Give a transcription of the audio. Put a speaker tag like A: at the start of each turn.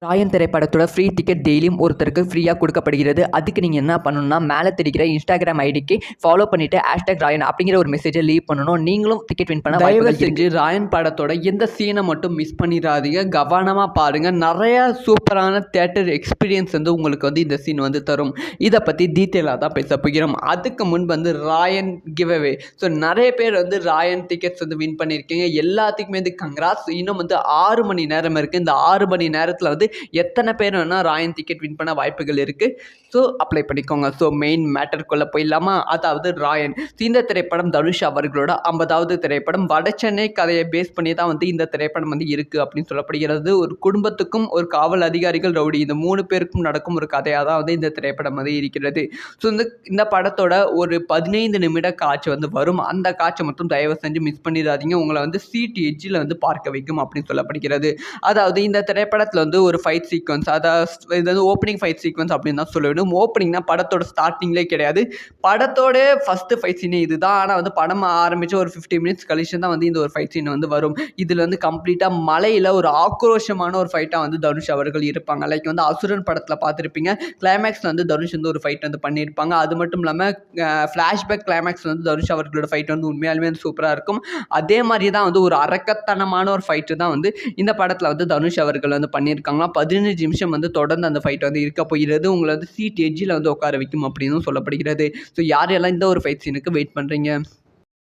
A: ராயன் திரைப்படத்தோட free ticket டெய்லியும் ஒருத்தருக்கு ஃப்ரீயாக கொடுக்கப்படுகிறது. அதுக்கு நீங்கள் என்ன பண்ணணும்னா, மேலே தெரிகிற இன்ஸ்டாகிராம் ஐடிக்கு ஃபாலோ பண்ணிவிட்டு #ராயன் அப்படிங்கிற ஒரு மெசேஜை லீவ் பண்ணணும். நீங்களும் டிக்கெட் வின் பண்ண
B: தயவு
A: வாய்ப்புகள்
B: செஞ்சு ராயன் படத்தோட எந்த சீனை மட்டும் மிஸ் பண்ணிடாதீங்க. கவனமாக பாருங்கள். நிறையா சூப்பரான தியேட்டர் எக்ஸ்பீரியன்ஸ் வந்து உங்களுக்கு வந்து இந்த சீன் வந்து தரும். இதை பற்றி டீட்டெயிலாக தான் பேச போகிறோம். அதுக்கு முன் வந்து ராயன் கிவ்அவே. ஸோ நிறைய பேர் வந்து ராயன் டிக்கெட்ஸ் வந்து வின் பண்ணியிருக்கீங்க. எல்லாத்துக்குமே வந்து கங்க்ராட்ஸ். இன்னும் வந்து 6 மணி நேரம் இருக்குது. இந்த 6 மணி நேரத்தில் வந்து எத்தனை பேர் வேணால் ராயன் டிக்கெட் வின் பண்ண வாய்ப்புகள் இருக்குது. ஸோ அப்ளை பண்ணிக்கோங்க. ஸோ மெயின் மேட்டருக்குள்ளே போயிடலாமா? அதாவது ராயன் இந்த திரைப்படம் தனுஷ் அவர்களோட 50வது திரைப்படம். வடசென்னை கதையை பேஸ் பண்ணி தான் வந்து இந்த திரைப்படம் வந்து இருக்குது அப்படின்னு சொல்லப்படுகிறது. ஒரு குடும்பத்துக்கும் ஒரு காவல் அதிகாரிகள் ரவுடி இந்த 3 பேருக்கும் நடக்கும் ஒரு கதையாக தான் வந்து இந்த திரைப்படம் வந்து இருக்கிறது. ஸோ இந்த படத்தோட ஒரு 15 நிமிட காட்சி வந்து வரும். அந்த காட்சி மட்டும் தயவு செஞ்சு மிஸ் பண்ணிடாதீங்க. உங்களை வந்து சீட் எட்ஜில் வந்து பார்க்க வைக்கும் அப்படின்னு சொல்லப்படுகிறது. அதாவது இந்த திரைப்படத்தில் வந்து ஒரு ஃபைட் சீக்வன்ஸ், அதாவது இது வந்து ஓப்பனிங் ஃபைட் சீக்வன்ஸ் அப்படின்னு தான் சொல்ல வேண்டும். ஓப்பனிங்னா படத்தோட ஸ்டார்டிங்லேயே கிடையாது. படத்தோட ஃபஸ்ட்டு ஃபைட் சீனே இது தான். ஆனால் வந்து படம் ஆரம்பித்து ஒரு 50 மினிட்ஸ் கழிச்சு தான் வந்து இந்த ஒரு ஃபைட் சீன் வந்து வரும். இதில் வந்து கம்ப்ளீட்டாக மலையில் ஒரு ஆக்ரோஷமான ஒரு ஃபைட்டாக வந்து தனுஷ் அவர்கள் இருப்பாங்க. லைக் வந்து அசுரன் படத்தில் பார்த்துருப்பீங்க. கிளைமேக்ஸில் வந்து தனுஷ் வந்து ஒரு ஃபைட் வந்து பண்ணியிருப்பாங்க. அது மட்டும் இல்லாமல் ஃப்ளாஷ்பேக் கிளைமேக்ஸ் வந்து தனுஷ் அவர்களோட ஃபைட் வந்து உண்மையாலுமே வந்து சூப்பராக இருக்கும். அதே மாதிரி தான் வந்து ஒரு அரக்கத்தனமான ஒரு ஃபைட்டு தான் வந்து இந்த படத்தில் வந்து தனுஷ் அவர்கள் வந்து பண்ணியிருக்காங்களாம். 15 நிமிஷம் வந்து தொடர்ந்து அந்த ஃபைட் வந்து இருக்க போகிறது. உங்களை வந்து சீட் எட்ஜில் வந்து உட்கார வைக்கும் அப்படின்னு சொல்லப்படுகிறது. ஸோ யாரெல்லாம் இந்த ஒரு ஃபைட் சீனுக்கு வெயிட் பண்ணுறீங்க?